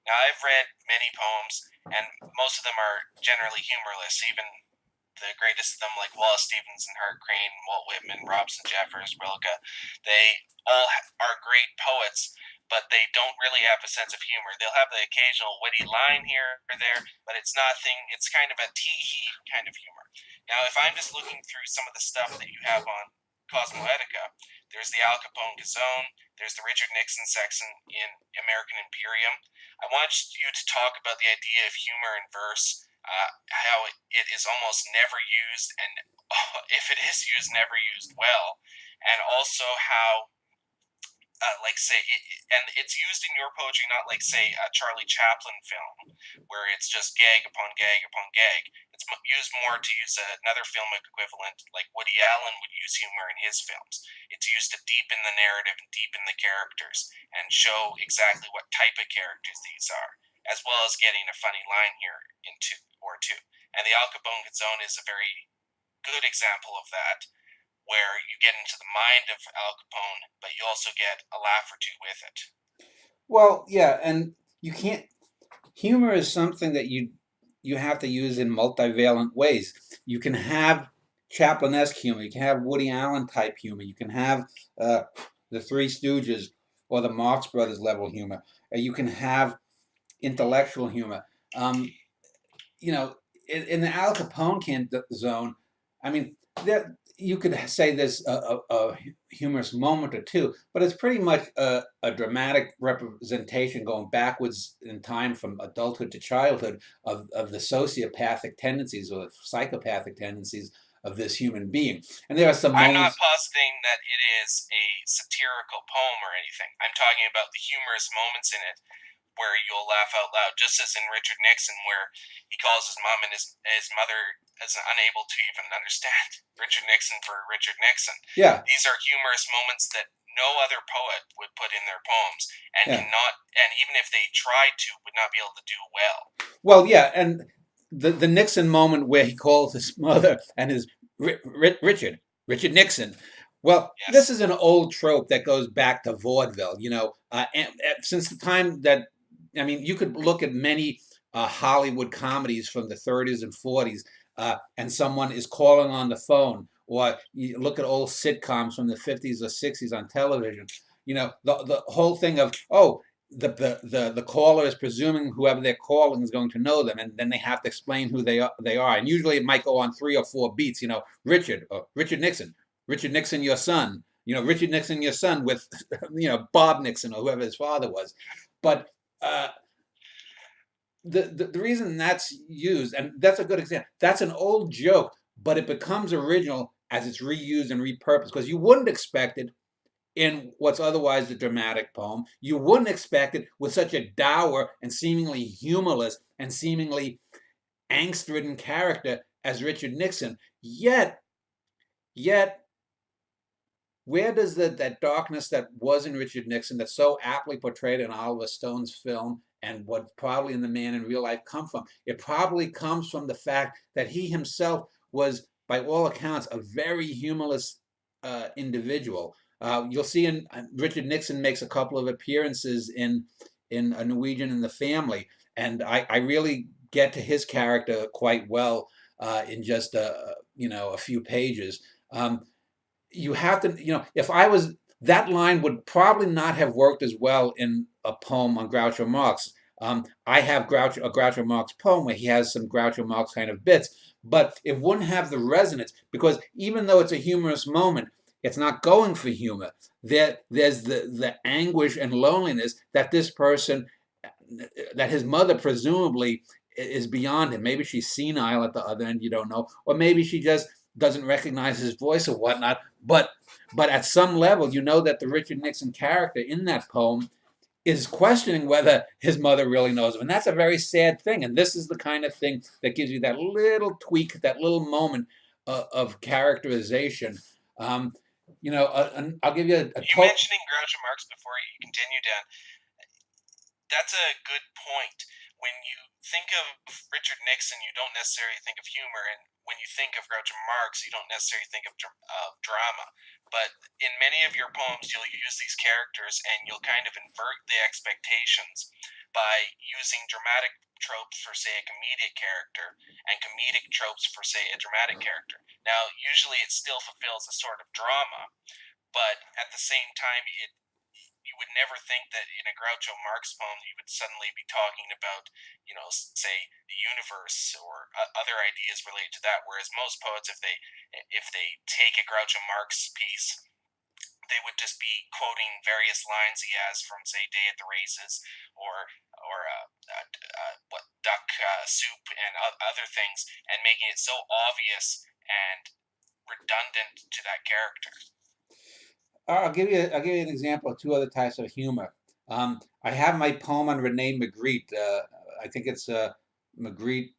Now, I've read many poems, and most of them are generally humorless. Even the greatest of them, like Wallace Stevens and Hart Crane, Walt Whitman, Robson Jeffers, Rilke, they all are great poets, but they don't really have a sense of humor. They'll have the occasional witty line here or there, but it's nothing. It's kind of a tee-hee kind of humor. Now, if I'm just looking through some of the stuff that you have on Cosmoetica, there's the Al Capone Gazone, there's the Richard Nixon section in American Imperium. I want you to talk about the idea of humor in verse, how it is almost never used, and if it is used, never used well, and also how, like say, and it's used in your poetry, not like say a Charlie Chaplin film, where it's just gag upon gag upon gag. It's used more to use another filmic equivalent, like Woody Allen would use humor in his films. It's used to deepen the narrative and deepen the characters and show exactly what type of characters these are, as well as getting a funny line here in two. And the Al Capone Zone is a very good example of that, where you get into the mind of Al Capone, but you also get a laugh or two with it. Well, yeah, and you can't. Humor is something that you have to use in multivalent ways. You can have Chaplin-esque humor. You can have Woody Allen type humor. You can have uh, the Three Stooges or the Marx Brothers level humor. You can have intellectual humor. Um, you know, in the Al Capone zone, I mean, there you could say there's a humorous moment or two, but it's pretty much a dramatic representation going backwards in time from adulthood to childhood of the sociopathic tendencies or psychopathic tendencies of this human being. And there are some I'm not moments. positing that it is a satirical poem or anything. I'm talking about the humorous moments in it where you'll laugh out loud, just as in Richard Nixon, where he calls his mom and his mother as unable to even understand Richard Nixon for Richard Nixon. Yeah, These are humorous moments that no other poet would put in their poems, and yeah. cannot, and even if they tried to, would not be able to do well. Well, yeah, and the Nixon moment where he calls his mother and his Richard Nixon. Well, this Yes. is an old trope that goes back to vaudeville. And since the time that, I mean, you could look at many Hollywood comedies from the 30s and 40s, and someone is calling on the phone, or you look at old sitcoms from the 50s or 60s on television. The whole thing of, oh, the caller is presuming whoever they're calling is going to know them, and then they have to explain who they are. And usually it might go on 3 or 4 beats. Richard Nixon, Richard Nixon, your son. Richard Nixon, your son, with Bob Nixon or whoever his father was. But uh, the reason that's used, and that's a good example. That's an old joke, but it becomes original as it's reused and repurposed, because you wouldn't expect it in what's otherwise a dramatic poem. You wouldn't expect it with such a dour and seemingly humorless and seemingly angst-ridden character as Richard Nixon. Yet, where does that darkness that was in Richard Nixon, that's so aptly portrayed in Oliver Stone's film, and what probably in The Man in Real Life, come from? It probably comes from the fact that he himself was, by all accounts, a very humorless individual. You'll see in Richard Nixon makes a couple of appearances in A Norwegian in the Family, and I really get to his character quite well in just a few pages. You have to, if I was, that line would probably not have worked as well in a poem on Groucho Marx. I have a Groucho Marx poem where he has some Groucho Marx kind of bits, but it wouldn't have the resonance, because even though it's a humorous moment, it's not going for humor. There's the anguish and loneliness that this person, that his mother presumably is beyond him. Maybe she's senile at the other end, you don't know, or maybe she just doesn't recognize his voice or whatnot. But at some level, you know that the Richard Nixon character in that poem is questioning whether his mother really knows him, and that's a very sad thing. And this is the kind of thing that gives you that little tweak, that little moment of characterization. Um, I'll give you a You total. mentioning Groucho Marx before you continue, Dan, that's a good point. When you think of Richard Nixon, you don't necessarily think of humor, and when you think of Groucho Marx, you don't necessarily think of drama. But in many of your poems, you'll use these characters, and you'll kind of invert the expectations by using dramatic tropes for, say, a comedic character, and comedic tropes for, say, a dramatic character. Now, usually it still fulfills a sort of drama, but at the same time, you would never think that in a Groucho Marx poem you would suddenly be talking about, say, the universe or other ideas related to that. Whereas most poets, if they take a Groucho Marx piece, they would just be quoting various lines he has from, say, Day at the Races, or what, duck soup and other things, and making it so obvious and redundant to that character. I'll give you an example of two other types of humor. I have my poem on Rene Magritte. I think it's Magritte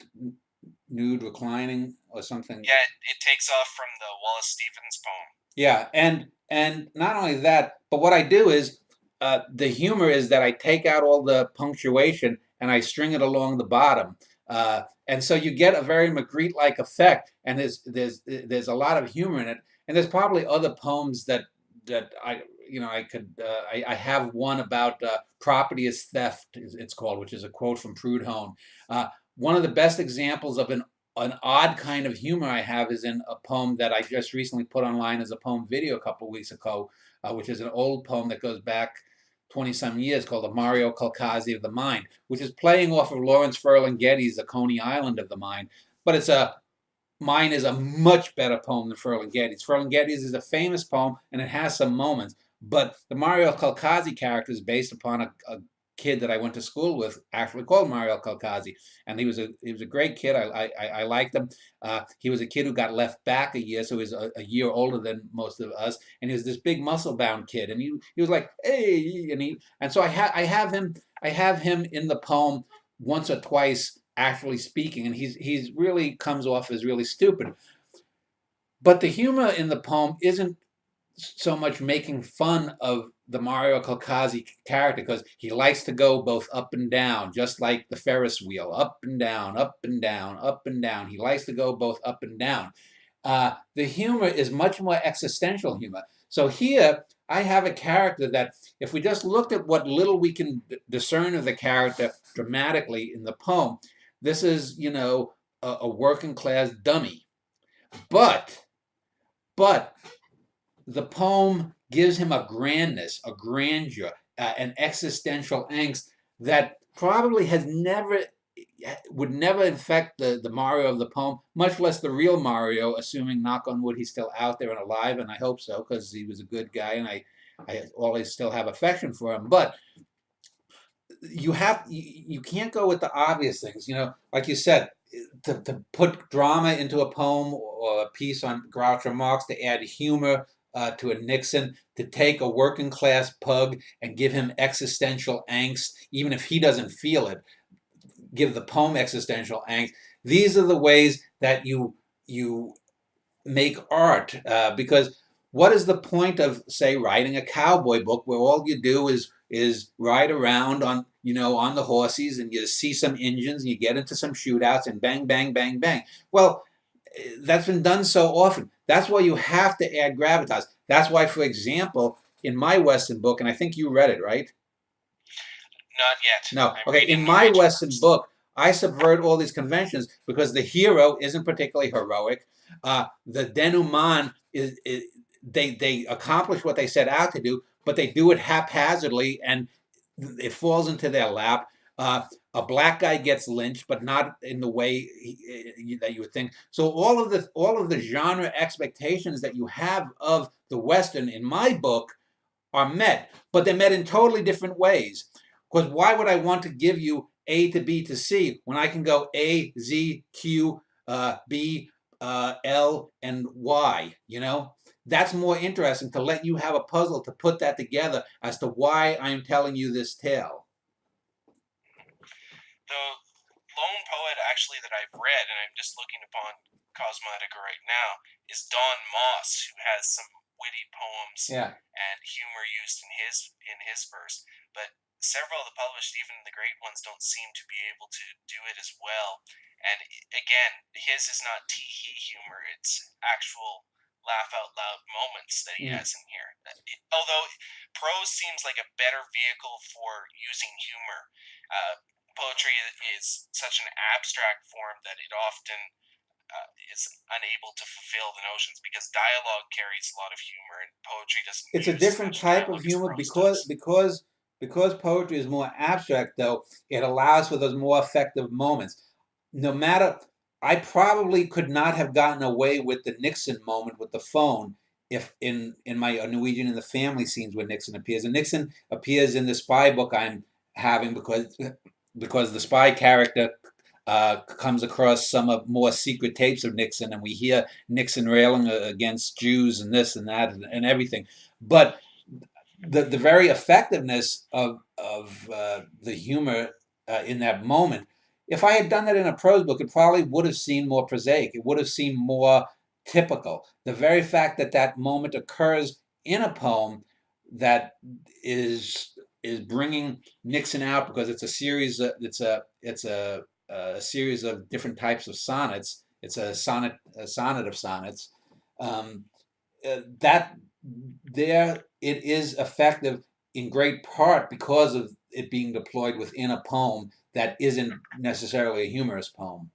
nude reclining or something. Yeah, it takes off from the Wallace Stevens poem. Yeah, and not only that, but what I do is the humor is that I take out all the punctuation and I string it along the bottom, and so you get a very Magritte-like effect. And there's a lot of humor in it. And there's probably other poems that I could I have one about property is theft, it's called, which is a quote from Proudhon. One of the best examples of an odd kind of humor I have is in a poem that I just recently put online as a poem video a couple of weeks ago, which is an old poem that goes back 20 some years, called the Mario Calcasi of the Mind, which is playing off of Lawrence Ferlinghetti's The Coney Island of the Mind. But mine is a much better poem than Ferlinghetti's. Ferlinghetti's is a famous poem and it has some moments, but the Mario Calcasi character is based upon a kid that I went to school with, actually called Mario Calcasi, and he was a great kid. I liked him. He was a kid who got left back a year, so he was a year older than most of us, and he was this big muscle bound kid, and he was like, hey, and so I have him in the poem once or twice actually speaking, and he's really comes off as really stupid. But the humor in the poem isn't so much making fun of the Mario Calcasi character, because he likes to go both up and down, just like the Ferris wheel, up and down, up and down, up and down. He likes to go both up and down. The humor is much more existential humor. So here I have a character that, if we just looked at what little we can discern of the character dramatically in the poem, this is, a working class dummy. But the poem gives him a grandness, a grandeur, an existential angst that probably would never affect the Mario of the poem, much less the real Mario, assuming, knock on wood, he's still out there and alive, and I hope so, because he was a good guy, and I always still have affection for him. But you can't go with the obvious things, like you said, to put drama into a poem or a piece on Groucho Marx, to add humor to a Nixon, to take a working class pug and give him existential angst, even if he doesn't feel it, give the poem existential angst. These are the ways that you make art, because what is the point of, say, writing a cowboy book where all you do is ride around on the horses, and you see some engines and you get into some shootouts and bang bang bang bang? Well, that's been done so often. That's why you have to add gravitas. That's why, for example, in my Western book, and I think you read it, right? Not yet. No. I'm Okay. In my Western book, I subvert all these conventions because the hero isn't particularly heroic. The denouement is they accomplish what they set out to do, but they do it haphazardly, and it falls into their lap. A black guy gets lynched, but not in the way that you would think. So all of the genre expectations that you have of the Western in my book are met, but they're met in totally different ways. Because why would I want to give you A to B to C when I can go A, Z, Q, B, L, and Y? That's more interesting, to let you have a puzzle to put that together as to why I'm telling you this tale. The lone poet actually that I've read, and I'm just looking upon Cosmoetica right now, is Don Moss, who has some witty poems and humor used in his verse. But several of the published, even the great ones, don't seem to be able to do it as well. And again, his is not tee-hee humor; it's actual, laugh out loud moments that he Mm. has in here. Although prose seems like a better vehicle for using humor. Poetry is such an abstract form that it often is unable to fulfill the notions because dialogue carries a lot of humor and poetry doesn't It's a use as different much type of dialogue as humor prose does. because poetry is more abstract, though. It allows for those more effective moments. No matter, I probably could not have gotten away with the Nixon moment with the phone if in my Norwegian in the family scenes where Nixon appears. And Nixon appears in the spy book I'm having because the spy character comes across some of more secret tapes of Nixon, and we hear Nixon railing against Jews and this and that and everything. But the very effectiveness of the humor in that moment, if I had done that in a prose book, it probably would have seemed more prosaic. It would have seemed more typical. The very fact that that moment occurs in a poem that is bringing Nixon out because it's a series. It's a series of different types of sonnets. It's a sonnet of sonnets. Um, that there it is effective in great part because of it being deployed within a poem that isn't necessarily a humorous poem.